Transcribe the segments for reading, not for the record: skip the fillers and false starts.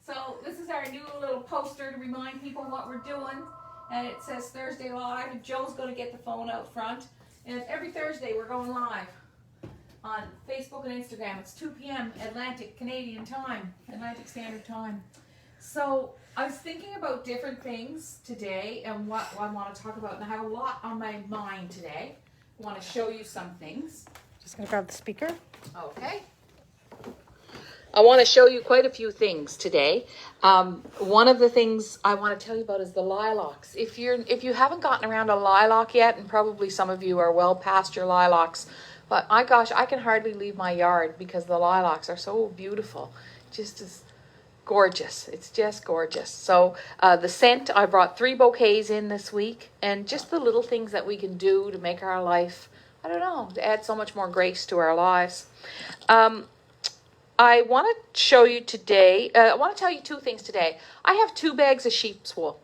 So this is our new little poster to remind people what we're doing. And it says Thursday Live. And Joe's going to get the phone out front. And every Thursday we're going live on Facebook and Instagram. It's 2 p.m. Atlantic Canadian time, Atlantic Standard Time. So I was thinking about different things today and what I want to talk about. And I have a lot on my mind today. I want to show you some things. Just going to grab the speaker. Okay. I want to show you quite a few things today. One of the things I want to tell you about is the lilacs. If you haven't gotten around a lilac yet, and probably some of you are well past your lilacs, but I can hardly leave my yard because the lilacs are so beautiful. Just as gorgeous. It's just gorgeous. So the scent, I brought 3 bouquets in this week, and just the little things that we can do to make our life, I don't know, to add so much more grace to our lives. I want to show you today, I want to tell you 2 things today. I have 2 bags of sheep's wool.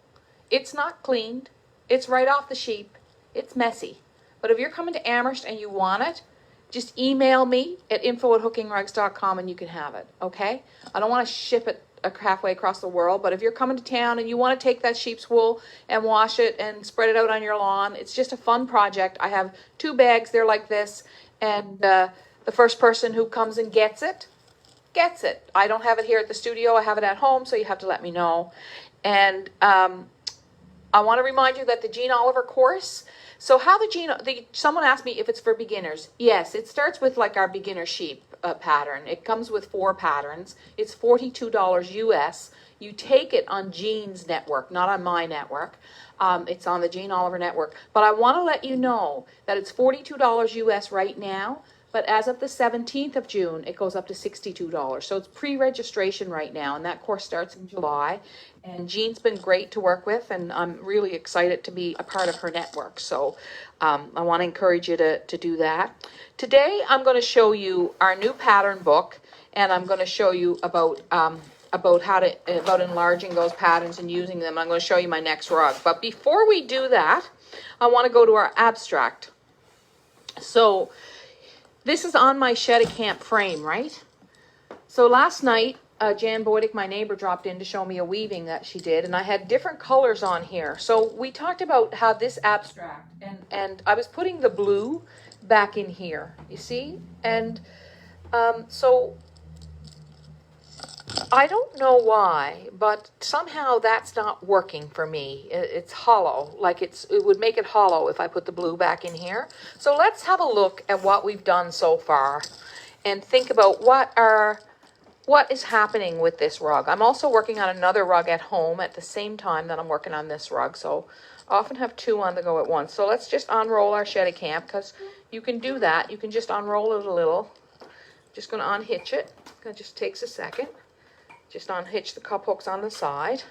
It's not cleaned. It's right off the sheep. It's messy. But if you're coming to Amherst and you want it, just email me at info@hookingrugs.com and you can have it, okay? I don't want to ship it halfway across the world, but if you're coming to town and you want to take that sheep's wool and wash it and spread it out on your lawn, it's just a fun project. I have 2 bags. They're like this. And the first person who comes and gets it. I don't have it here at the studio. I have it at home, so you have to let me know. And I want to remind you that the Jean Oliver course. So how someone asked me if it's for beginners. Yes, it starts with like our beginner sheep pattern. It comes with 4 patterns. It's $42 US. You take it on Jean's network, not on my network. It's on the Jean Oliver network. But I want to let you know that it's $42 US right now. But as of the 17th of June, it goes up to $62. So it's pre-registration right now, and that course starts in July. And Jean's been great to work with, and I'm really excited to be a part of her network. So I want to encourage you to do that. Today, I'm going to show you our new pattern book, and I'm going to show you about enlarging those patterns and using them. I'm going to show you my next rug. But before we do that, I want to go to our abstract. So this is on my Shed a Camp frame, right? So last night, Jan Boydick, my neighbor, dropped in to show me a weaving that she did, and I had different colors on here. So we talked about how this abstract, and I was putting the blue back in here, you see? And so I don't know why, but somehow that's not working for me. It's hollow, like it would make it hollow if I put the blue back in here. So let's have a look at what we've done so far and think about what is happening with this rug. I'm also working on another rug at home at the same time that I'm working on this rug. So I often have 2 on the go at once. So let's just unroll our Shed a Camp, because you can do that. You can just unroll it a little. Just going to unhitch it. It just takes a second. Just unhitch the cup hooks on the side.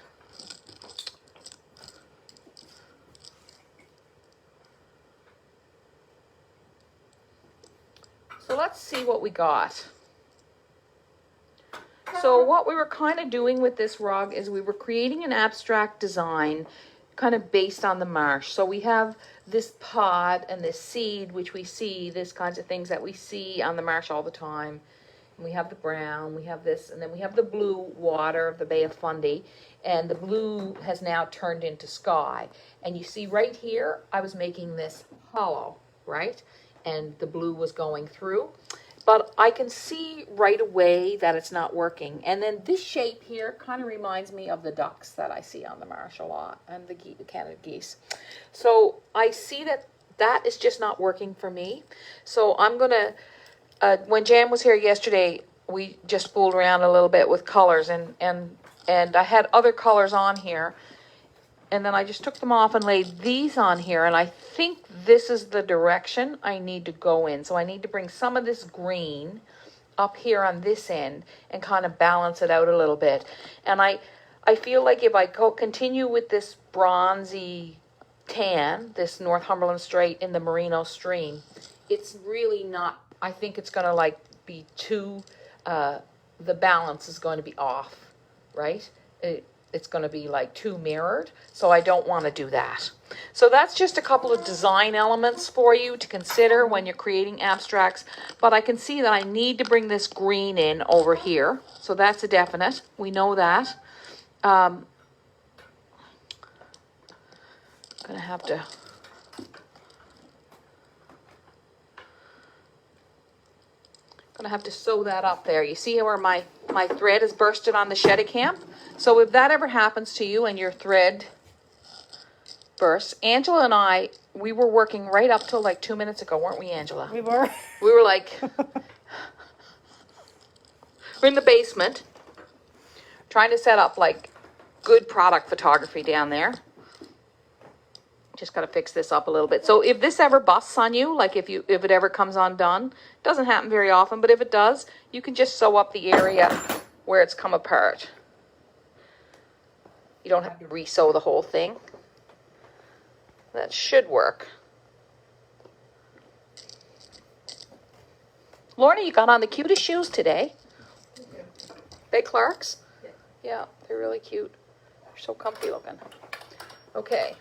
So let's see what we got. So what we were kind of doing with this rug is we were creating an abstract design kind of based on the marsh. So we have this pod and this seed, which we see, this kinds of things that we see on the marsh all the time. We have the brown, we have this, and then we have the blue water of the Bay of Fundy, and the blue has now turned into sky. And you see right here, I was making this hollow, right? And the blue was going through. But I can see right away that it's not working. And then this shape here kind of reminds me of the ducks that I see on the marsh a lot, and the Canada geese. So I see that is just not working for me. So I'm going to... when Jan was here yesterday, we just fooled around a little bit with colors, and I had other colors on here, and then I just took them off and laid these on here, and I think this is the direction I need to go in. So I need to bring some of this green up here on this end and kind of balance it out a little bit. And I feel like if I continue with this bronzy tan, this Northumberland Straight in the Merino Stream, it's really not, I think it's going to be too, the balance is going to be off, right? it's going to be like too mirrored. So I don't want to do that. So that's just a couple of design elements for you to consider when you're creating abstracts. But I can see that I need to bring this green in over here. So that's a definite. We know that. I'm going to have to... Gonna have to sew that up there. You see where my thread is bursted on the Shedicamp? So if that ever happens to you and your thread bursts, Angela and I, we were working right up till like 2 minutes ago, weren't we, Angela? We were. We were like, we're in the basement, trying to set up like good product photography down there. Just got to fix this up a little bit. So if this ever busts on you, like if it ever comes undone, doesn't happen very often, but if it does, you can just sew up the area where it's come apart. You don't have to re-sew the whole thing. That should work. Lorna, you got on the cutest shoes today. They Clarks? Yeah, they're really cute. They're so comfy looking. Okay.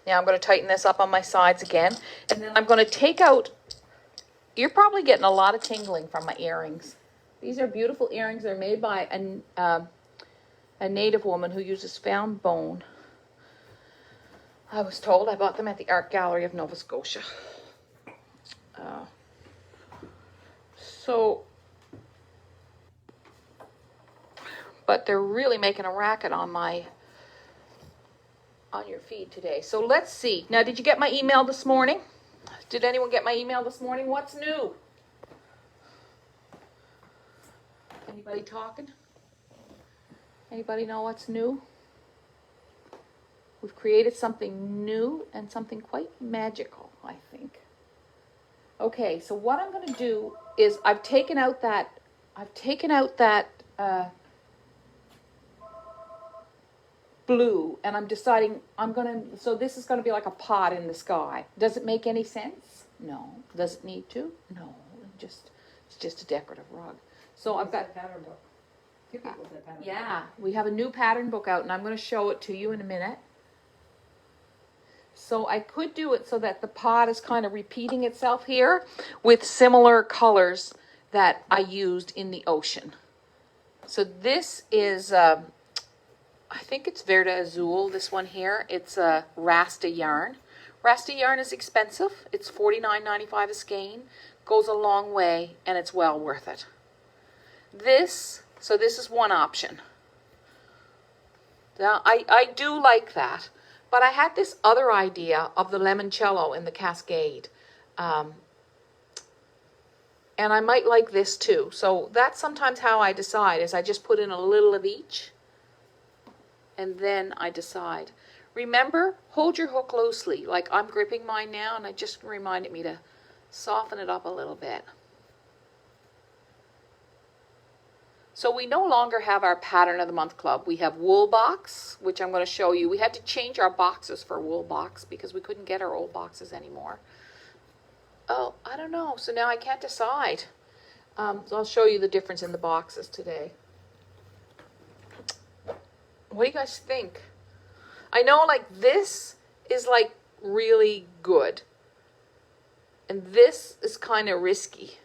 Now I'm going to tighten this up on my sides again. And then I'm going to take out, you're probably getting a lot of tingling from my earrings. These are beautiful earrings. They're made by a native woman who uses found bone. I was told I bought them at the Art Gallery of Nova Scotia. But they're really making a racket on your feed today. So let's see. Now, did you get my email this morning? Did anyone get my email this morning? What's new? Anybody talking? Anybody know what's new? We've created something new and something quite magical, I think. Okay, so what I'm going to do is I've taken out that blue, and I'm deciding so this is going to be like a pot in the sky. Does it make any sense? No. Does it need to? No. It's just a decorative rug. So I've got a pattern book. Two people said pattern book. Yeah, we have a new pattern book out, and I'm going to show it to you in a minute. So I could do it so that the pot is kind of repeating itself here with similar colors that I used in the ocean. So this is, I think it's Verde Azul, this one here. It's a Rasta yarn. Rasta yarn is expensive. It's $49.95 a skein. Goes a long way, and it's well worth it. This is one option. Now, I do like that. But I had this other idea of the limoncello in the Cascade. And I might like this too. So that's sometimes how I decide, is I just put in a little of each. And then I decide. Remember, hold your hook loosely. Like I'm gripping mine now, and it just reminded me to soften it up a little bit. So we no longer have our Pattern of the Month Club. We have Wool Box, which I'm going to show you. We had to change our boxes for Wool Box because we couldn't get our old boxes anymore. Oh, I don't know. So now I can't decide. So I'll show you the difference in the boxes today. What do you guys think? I know like this is like really good. And this is kind of risky.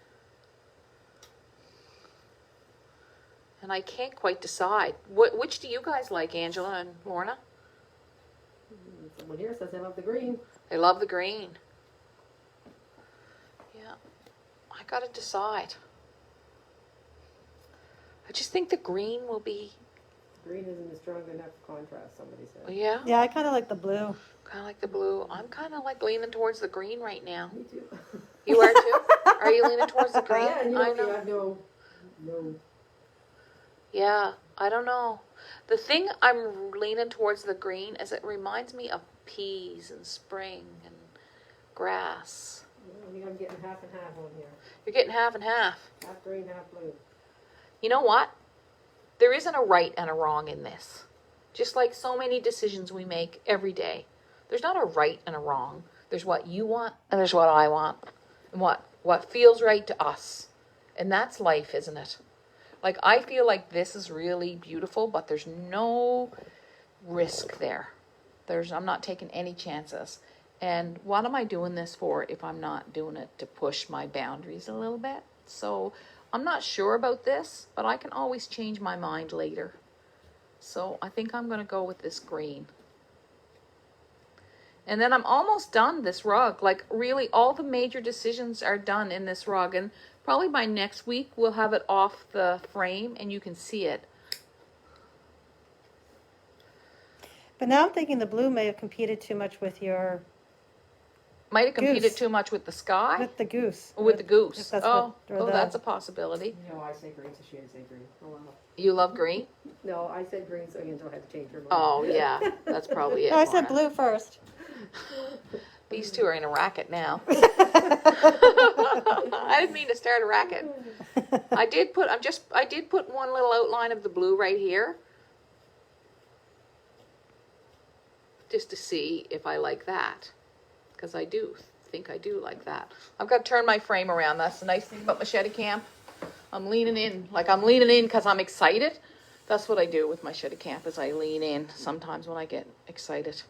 And I can't quite decide. Which do you guys like, Angela and Lorna? Someone here says they love the green. They love the green. Yeah. I got to decide. I just think the green will be... Green isn't a strong enough contrast, somebody said. Yeah? Yeah, I kind of like the blue. Kind of like the blue. I'm kind of like leaning towards the green right now. Me too. You are too? Are you leaning towards the green? Yeah, and I you know. have no... Yeah, I don't know. The thing I'm leaning towards the green is it reminds me of peas and spring and grass. I think I'm getting half and half on here. You're getting half and half. Half green, half blue. You know what? There isn't a right and a wrong in this. Just like so many decisions we make every day. There's not a right and a wrong. There's what you want and there's what I want. And what feels right to us. And that's life, isn't it? Like, I feel like this is really beautiful, but there's no risk there. I'm not taking any chances. And what am I doing this for if I'm not doing it to push my boundaries a little bit? So I'm not sure about this, but I can always change my mind later. So I think I'm going to go with this green. And then I'm almost done this rug. Like, really, all the major decisions are done in this rug. And probably by next week, we'll have it off the frame and you can see it. But now I'm thinking the blue may have competed too much with your Might have competed goose. too much with the sky. With the goose. With the goose. If that's That's a possibility. No, I say green, so she didn't say green. Oh, wow. You love green? No, I said green, so Angela had to change her mind. Oh, yeah. That's probably it. No, I said Lorna. blue first. These two are in a racket now. I didn't mean to start a racket. I did put one little outline of the blue right here. Just to see if I like that. Because I do think I do like that. I've got to turn my frame around. That's the nice thing about machete camp. I'm leaning in. Like, I'm leaning in because I'm excited. That's what I do with my machete camp, is I lean in sometimes when I get excited.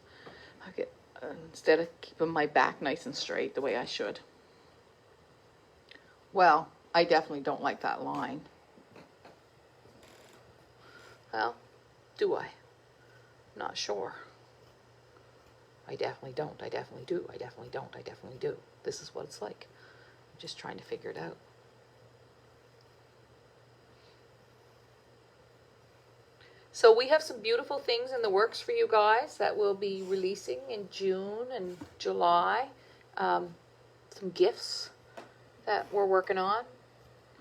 Instead of keeping my back nice and straight the way I should. Well, I definitely don't like that line. Well, do I? Not sure. I definitely don't. I definitely do. I definitely don't. I definitely do. This is what it's like. I'm just trying to figure it out. So we have some beautiful things in the works for you guys that we'll be releasing in June and July. Some gifts that we're working on.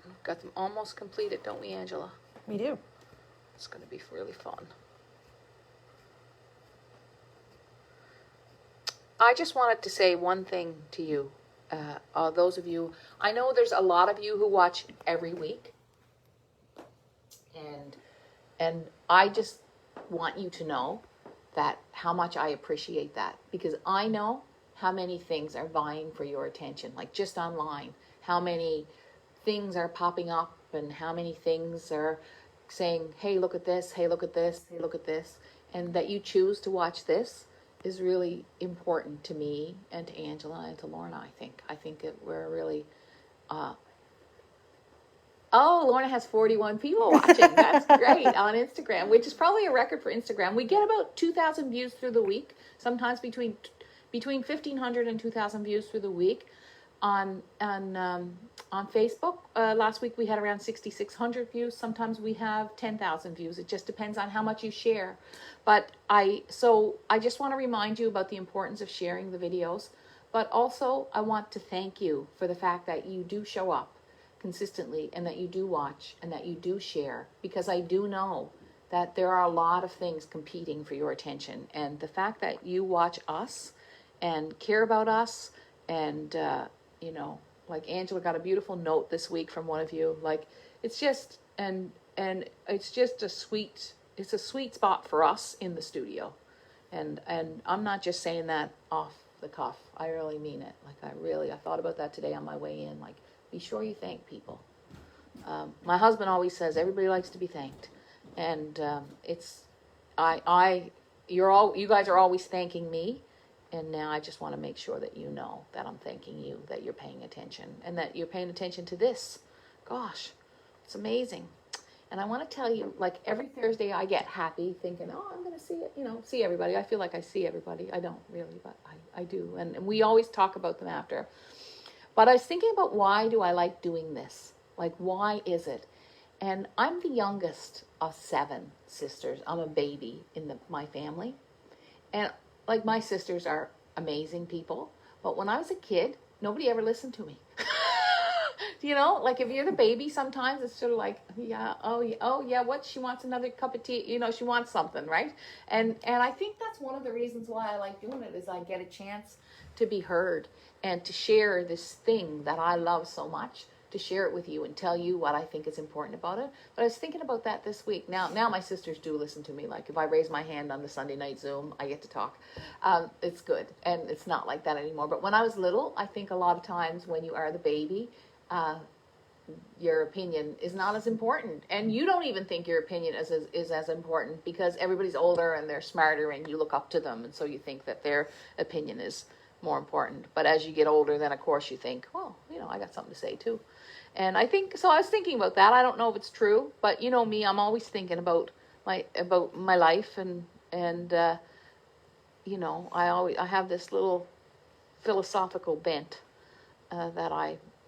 We've got them almost completed, don't we, Angela? We do. It's going to be really fun. I just wanted to say one thing to you. Those of you, I know there's a lot of you who watch every week. And I just want you to know that how much I appreciate that, because I know how many things are vying for your attention, like just online, how many things are popping up and how many things are saying, hey, look at this, hey, look at this, hey, look at this. And that you choose to watch this is really important to me and to Angela and to Lorna, I think. I think that we're really... Oh, Lorna has 41 people watching. That's great on Instagram, which is probably a record for Instagram. We get about 2,000 views through the week, sometimes between 1,500 and 2,000 views through the week on Facebook. Last week we had around 6,600 views. Sometimes we have 10,000 views. It just depends on how much you share. But I just want to remind you about the importance of sharing the videos. But also I want to thank you for the fact that you do show up consistently and that you do watch and that you do share, because I do know that there are a lot of things competing for your attention, and the fact that you watch us and care about us, and like Angela got a beautiful note this week from one of you, like it's just and it's just a sweet spot for us in the studio, and I'm not just saying that off the cuff. I really mean it. Like I thought about that today on my way in, like, be sure you thank people. My husband always says everybody likes to be thanked, and you guys are always thanking me, and now I just want to make sure that you know that I'm thanking you, that you're paying attention, and that you're paying attention to this. Gosh, it's amazing. And I want to tell you, like every Thursday I get happy thinking, oh, I'm going to see everybody. I feel like I see everybody. I don't really, but I do. And we always talk about them after. But I was thinking about, why do I like doing this? Like, why is it? And I'm the youngest of 7 sisters. I'm a baby in my family. And like, my sisters are amazing people. But when I was a kid, nobody ever listened to me. Like if you're the baby, sometimes it's sort of like, what? She wants another cup of tea. She wants something, right? And I think that's one of the reasons why I like doing it, is I get a chance to be heard and to share this thing that I love so much, to share it with you and tell you what I think is important about it. But I was thinking about that this week. Now my sisters do listen to me. Like if I raise my hand on the Sunday night Zoom, I get to talk. It's good. And it's not like that anymore. But when I was little, I think a lot of times when you are the baby, your opinion is not as important, and you don't even think your opinion is as important because everybody's older and they're smarter and you look up to them, and so you think that their opinion is more important. But as you get older, then of course you think, well, I got something to say too. And I think so. I was thinking about that. I don't know if it's true, but you know me, I'm always thinking about my life, and I have this little philosophical bent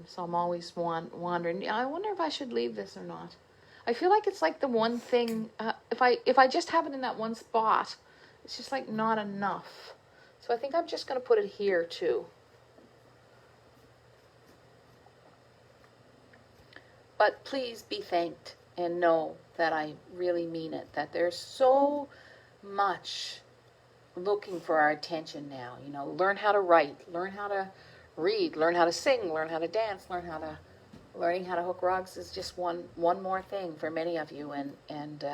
so I'm always wondering. I wonder if I should leave this or not. I feel like it's like the one thing. If I just have it in that one spot, it's just like not enough. So I think I'm just going to put it here too. But please be thanked and know that I really mean it. That there's so much looking for our attention now. Learn how to write, learn how to read, learn how to sing, learn how to dance, learning how to hook rugs is just one more thing for many of you, and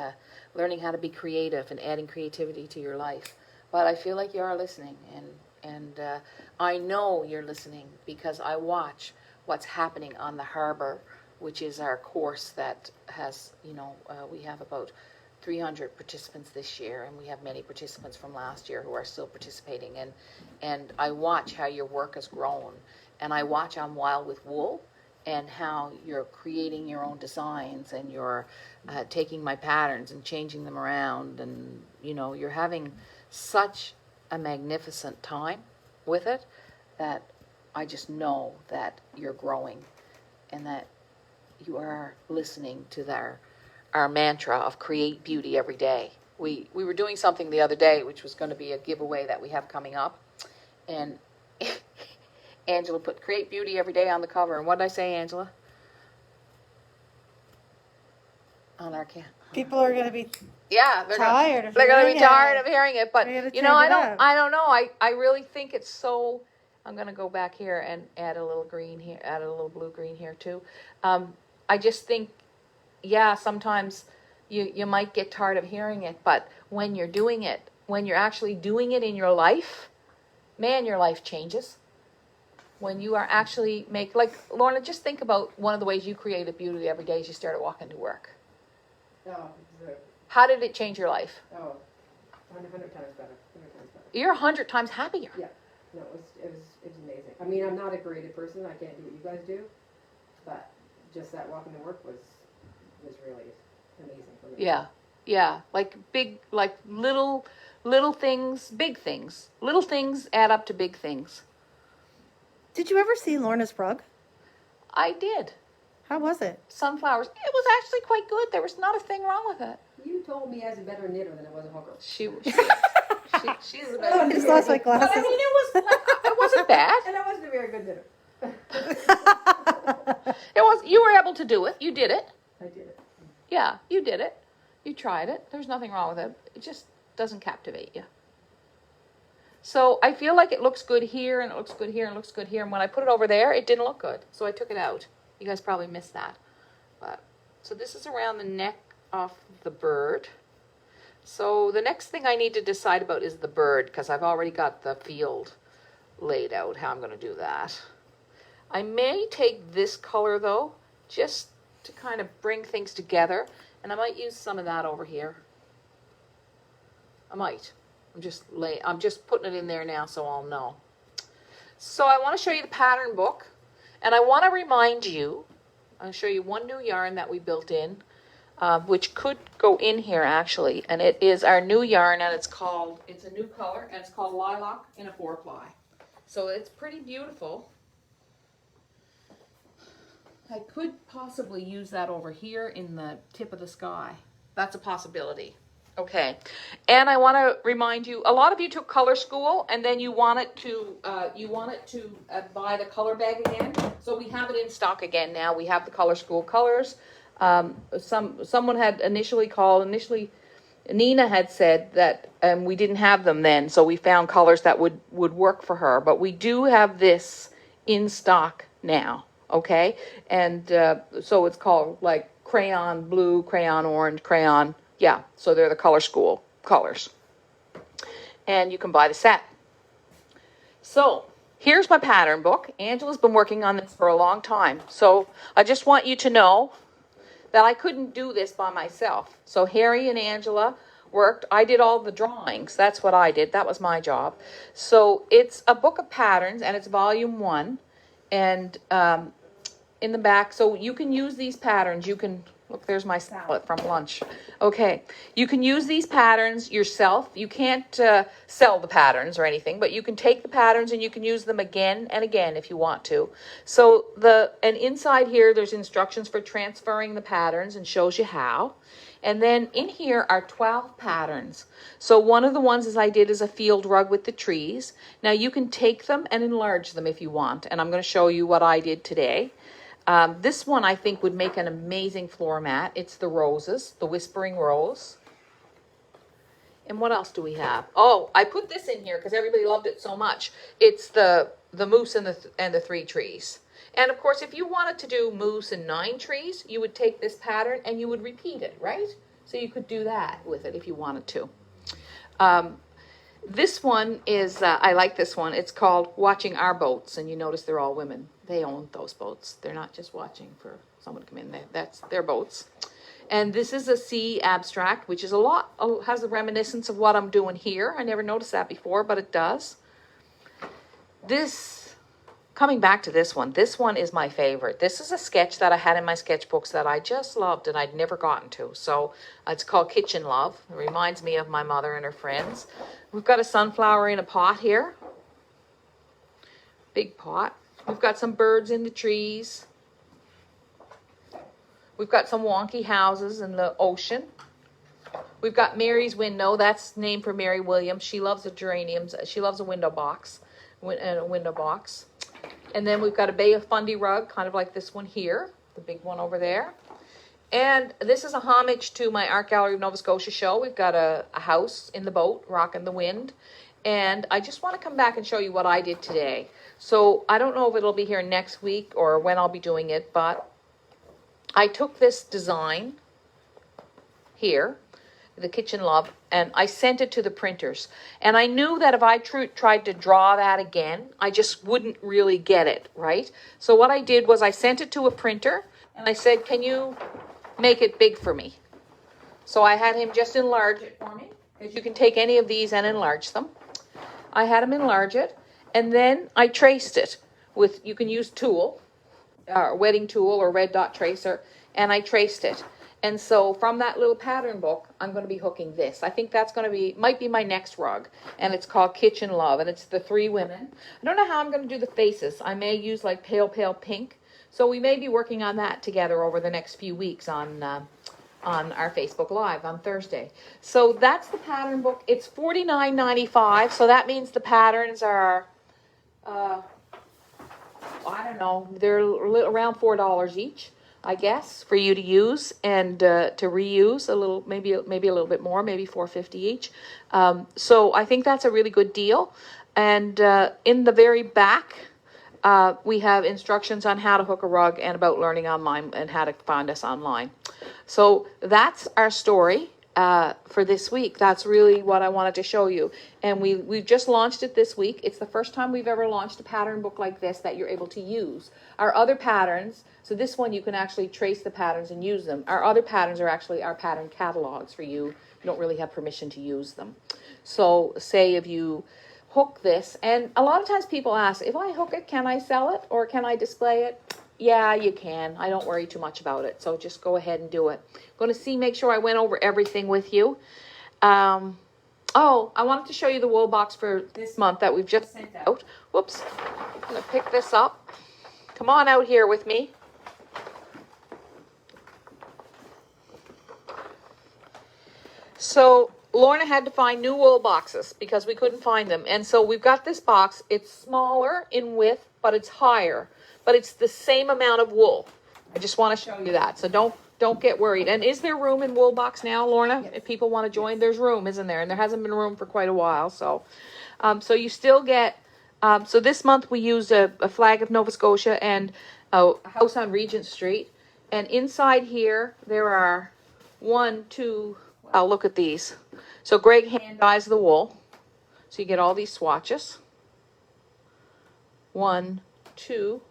learning how to be creative and adding creativity to your life. But I feel like you are listening, and I know you're listening because I watch what's happening on the harbor, which is our course that has, we have about 300 participants this year, and we have many participants from last year who are still participating, and I watch how your work has grown, and I watch on Wild with Wool and how you're creating your own designs, and you're taking my patterns and changing them around, and you're having such a magnificent time with it that I just know that you're growing and that you are listening to our mantra of create beauty every day. We were doing something the other day, which was going to be a giveaway that we have coming up, and Angela put create beauty every day on the cover. And what did I say, Angela? On our People are going to be they're tired of they're going to be hearing tired it. of hearing it. But I don't know. I really think it's so. I'm going to go back here and add a little green here, add a little blue green here too. I just think, sometimes you might get tired of hearing it, but when you're doing it, when you're actually doing it in your life, man, your life changes. When you are actually like Lorna, just think about one of the ways you created beauty every day is you started walking to work. Oh, How did it change your life? 100 times better. 100 times better. You're 100 times happier. Yeah. No, it was amazing. I mean, I'm not a creative person. I can't do what you guys do, but just that walking to work was really amazing for me. Yeah. Like little things, big things. Little things add up to big things. Did you ever see Lorna's rug? I did. How was it? Sunflowers. It was actually quite good. There was not a thing wrong with it. You told me I was a better knitter than I was a hooker. She's a better. I just lost my glasses. But I mean, it wasn't bad. And I wasn't a very good knitter. You were able to do it. You did it. I did it. Yeah, you did it. You tried it. There's nothing wrong with it. It just doesn't captivate you. So I feel like it looks good here, and it looks good here, and it looks good here. And when I put it over there, it didn't look good. So I took it out. You guys probably missed that. So this is around the neck of the bird. So the next thing I need to decide about is the bird, because I've already got the field laid out, how I'm going to do that. I may take this color, though, just to kind of bring things together. And I might use some of that over here. I might. I'm just putting it in there now so I'll know. So I want to show you the pattern book. And I want to remind you, I'll show you one new yarn that we built in, which could go in here actually. And it is our new yarn, and it's a new color, and it's called Lilac in a 4-ply. So it's pretty beautiful. I could possibly use that over here in the tip of the sky. That's a possibility. Okay. And I want to remind you, a lot of you took color school, and then you wanted to buy the color bag again. So we have it in stock again now. We have the color school colors. Someone had initially Nina had said that we didn't have them then, so we found colors that would work for her. But we do have this in stock now. Okay, and so it's called like crayon blue, crayon orange, crayon, so they're the color school colors. And you can buy the set. So here's my pattern book. Angela's been working on this for a long time. So I just want you to know that I couldn't do this by myself. So Harry and Angela worked. I did all the drawings. That's what I did. That was my job. So it's a book of patterns, and it's volume 1. And in the back, so you can use these patterns. You can, look, there's my salad from lunch. Okay, you can use these patterns yourself. You can't sell the patterns or anything, but you can take the patterns and you can use them again and again if you want to. So and inside here, there's instructions for transferring the patterns and shows you how. And then in here are 12 patterns. So one of the ones as I did is a field rug with the trees. Now you can take them and enlarge them if you want. And I'm going to show you what I did today. This one I think would make an amazing floor mat. It's the roses, the whispering rose. And what else do we have? Oh, I put this in here because everybody loved it so much. It's the moose and the 3 trees. And of course, if you wanted to do moose and 9 trees, you would take this pattern and you would repeat it, right? So you could do that with it if you wanted to. This one is, I like this one. It's called Watching Our Boats. And you notice they're all women. They own those boats. They're not just watching for someone to come in. That's their boats. And this is a sea abstract, which is has a reminiscence of what I'm doing here. I never noticed that before, but it does. Coming back to this one is my favorite. This is a sketch that I had in my sketchbooks that I just loved and I'd never gotten to. So it's called Kitchen Love. It reminds me of my mother and her friends. We've got a sunflower in a pot here. Big pot. We've got some birds in the trees. We've got some wonky houses in the ocean. We've got Mary's window. That's named for Mary Williams. She loves the geraniums. She loves a window box. And then we've got a Bay of Fundy rug, kind of like this one here, the big one over there. And this is a homage to my Art Gallery of Nova Scotia show. We've got a house in the boat, rocking the wind. And I just want to come back and show you what I did today. So I don't know if it'll be here next week or when I'll be doing it, but I took this design here, the Kitchen Love, and I sent it to the printers. And I knew that if I tried to draw that again, I just wouldn't really get it, right? So what I did was I sent it to a printer, and I said, can you make it big for me? So I had him just enlarge it for me, because you can take any of these and enlarge them. I had him enlarge it, and then I traced it with, you can use tool, wetting tool or red dot tracer, and I traced it. And so from that little pattern book, I'm going to be hooking this. I think that's going to might be my next rug. And it's called Kitchen Love. And it's the 3 women. I don't know how I'm going to do the faces. I may use like pale pink. So we may be working on that together over the next few weeks on our Facebook Live on Thursday. So that's the pattern book. It's $49.95. So that means the patterns are, I don't know, they're around $4 each, I guess, for you to use and to reuse a little, maybe a little bit more, maybe $4.50 each. So I think that's a really good deal. And in the very back, we have instructions on how to hook a rug and about learning online and how to find us online. So that's our story for this week. That's really what I wanted to show you. And we've just launched it this week. It's the first time we've ever launched a pattern book like this that you're able to use. Our other patterns, so this one you can actually trace the patterns and use them. Our other patterns are actually our pattern catalogs for you. You don't really have permission to use them. So say if you hook this, and a lot of times people ask, if I hook it, can I sell it or can I display it? Yeah, you can. I don't worry too much about it. So just go ahead and do it. I'm going to make sure I went over everything with you. I wanted to show you the wool box for this month that we've just sent out. Whoops. I'm going to pick this up. Come on out here with me. So Lorna had to find new wool boxes because we couldn't find them. And so we've got this box. It's smaller in width, but it's higher. But it's the same amount of wool. I just want to show you that. So don't get worried. And is there room in wool box now, Lorna? Yes. If people want to join, there's room, isn't there? And there hasn't been room for quite a while. So you still get, so this month we used a flag of Nova Scotia and a house on Regent Street. And inside here, there are 1, 2, look at these. So Greg hand dyes the wool. So you get all these swatches. 1, 2,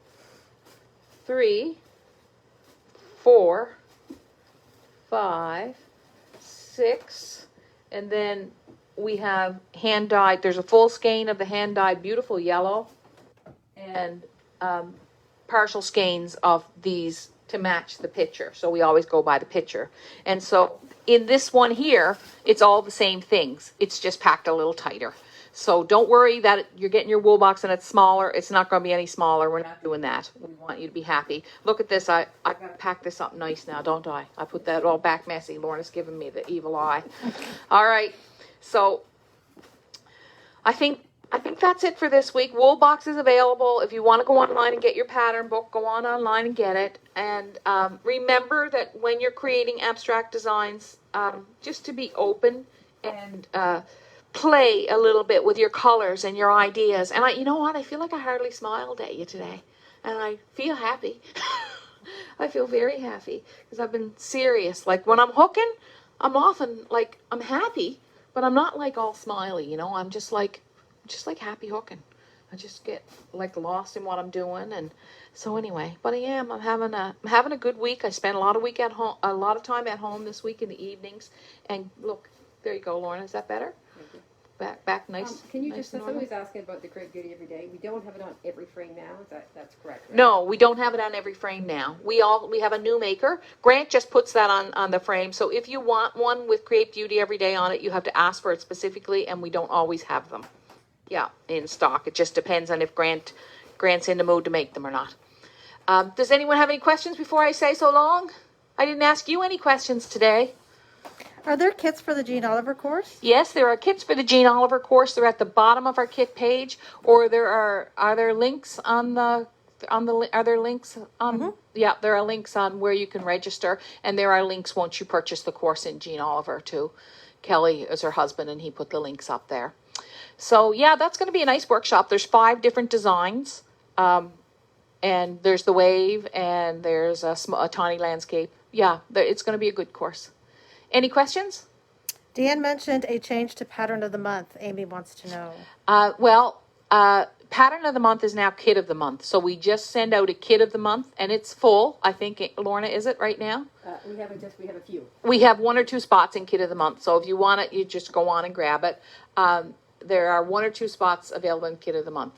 3, 4, 5, 6, and then we have hand dyed. There's a full skein of the hand dyed beautiful yellow, and partial skeins of these to match the picture. So we always go by the picture. And so in this one here, it's all the same things. It's just packed a little tighter. So don't worry that you're getting your wool box and it's smaller. It's not going to be any smaller. We're not doing that. We want you to be happy. Look at this. I got to pack this up nice now, don't I? I put that all back messy. Lorna's giving me the evil eye. All right. So I think that's it for this week. Wool box is available. If you want to go online and get your pattern book, go on online and get it. And remember that when you're creating abstract designs, just to be open and play a little bit with your colors and your ideas. And you know what? I feel like I hardly smiled at you today. And I feel happy. I feel very happy because I've been serious. Like when I'm hooking, I'm often like, I'm happy, but I'm not like all smiley, you know. I'm just like happy hooking. I just get like lost in what I'm doing, and so anyway. But I'm having a good week. I spent a lot of time at home this week in the evenings. And look, there you go, Lorna. Is that better? Back nice. Can you nice just? Somebody's asking about the Create Beauty Every Day. We don't have it on every frame now. That's correct? Right? No, we don't have it on every frame now. We have a new maker. Grant just puts that on the frame. So if you want one with Create Beauty Every Day on it, you have to ask for it specifically, and we don't always have them. Yeah, in stock. It just depends on if Grant's in the mood to make them or not. Does anyone have any questions before I say so long? I didn't ask you any questions today. Are there kits for the Jean Oliver course? Yes, there are kits for the Jean Oliver course. They're at the bottom of our kit page, or are there links on the are there links on? Mm-hmm. Yeah, there are links on where you can register, and there are links once you purchase the course in Jean Oliver too. Kelly is her husband, and he put the links up there. So yeah, that's going to be a nice workshop. There's 5 different designs, and there's the wave, and there's a tiny landscape. Yeah, it's going to be a good course. Any questions? Deanne mentioned a change to pattern of the month. Amy wants to know. Pattern of the month is now kit of the month. So we just send out a kit of the month, and it's full. I think, Lorna, is it right now? We have a few. We have 1 or 2 spots in kit of the month. So if you want it, you just go on and grab it. There are 1 or 2 spots available in kit of the month,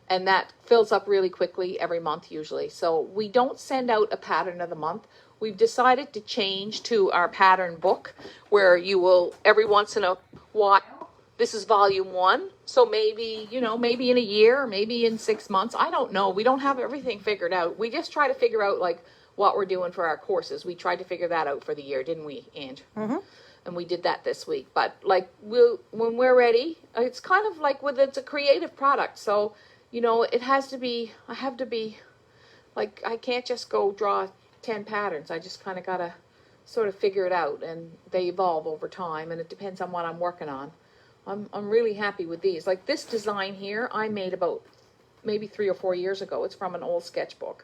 and that fills up really quickly every month usually. So we don't send out a pattern of the month. We've decided to change to our pattern book, where you will every once in a while. This is volume 1, so maybe in a year, or maybe in 6 months. I don't know. We don't have everything figured out. We just try to figure out like what we're doing for our courses. We tried to figure that out for the year, didn't we, Ange? Mm-hmm. And we did that this week. But like when we're ready, it's kind of like it's a creative product. So, it has to be, I have to be, like, I can't just go draw 10 patterns. I just kind of got to sort of figure it out, and they evolve over time, and it depends on what I'm working on. I'm really happy with these. Like this design here, I made about maybe 3 or 4 years ago. It's from an old sketchbook.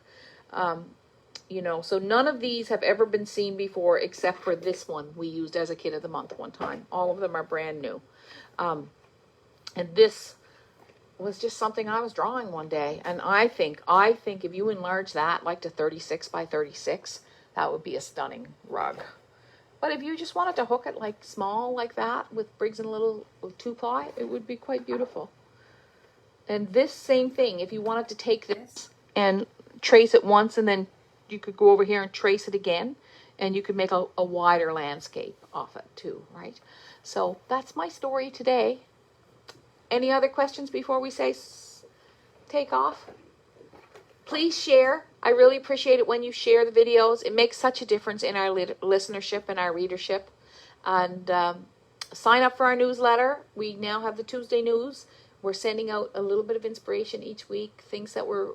So none of these have ever been seen before except for this one we used as a kit of the month one time. All of them are brand new. And this was just something I was drawing one day. And I think if you enlarge that like to 36 by 36, that would be a stunning rug. But if you just wanted to hook it like small like that with Briggs and Little 2-ply, it would be quite beautiful. And this same thing, if you wanted to take this and trace it once, and then you could go over here and trace it again, and you could make a wider landscape off it too, right? So that's my story today. Any other questions before we say take off? Please share. I really appreciate it when you share the videos. It makes such a difference in our listenership and our readership. And sign up for our newsletter. We now have the Tuesday news. We're sending out a little bit of inspiration each week, things that we're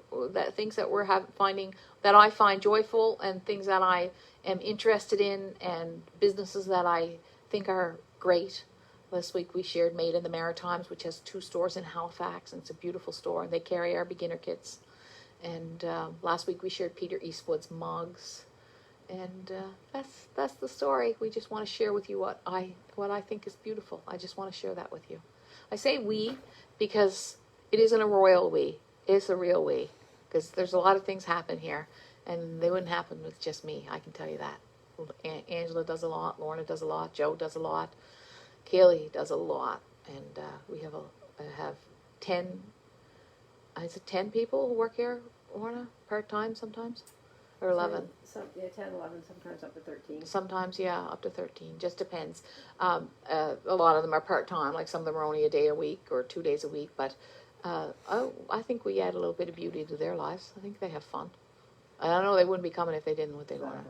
finding that I find joyful, and things that I am interested in, and businesses that I think are great. This week we shared Made in the Maritimes, which has 2 stores in Halifax, and it's a beautiful store, and they carry our beginner kits. And last week we shared Peter Eastwood's mugs, and that's the story. We just want to share with you what I think is beautiful. I just want to share that with you. I say we because it isn't a royal we. It's a real we, because there's a lot of things happen here, and they wouldn't happen with just me. I can tell you that. Angela does a lot. Lorna does a lot. Joe does a lot. Kaylee does a lot, and we have have 10. Is it 10 people who work here, Lorna, part time sometimes, or 11? 10, 11, sometimes up to 13. Sometimes, yeah, up to 13. Just depends. A lot of them are part time. Like some of them are only a day a week or 2 days a week. But I think we add a little bit of beauty to their lives. I think they have fun. I don't know, they wouldn't be coming if they didn't, would they, Lorna?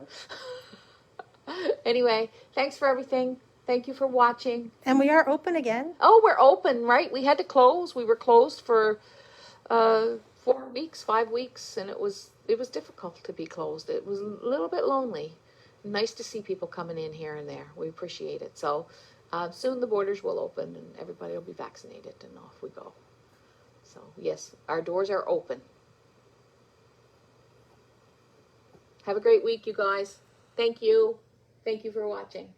Anyway, thanks for everything. Thank you for watching. And we are open again. Oh, we're open, right? We had to close. We were closed for 4 weeks, 5 weeks, and it was difficult to be closed. It was a little bit lonely. Nice to see people coming in here and there. We appreciate it. So soon the borders will open and everybody will be vaccinated, and off we go. So yes, our doors are open. Have a great week, you guys. Thank you. Thank you for watching.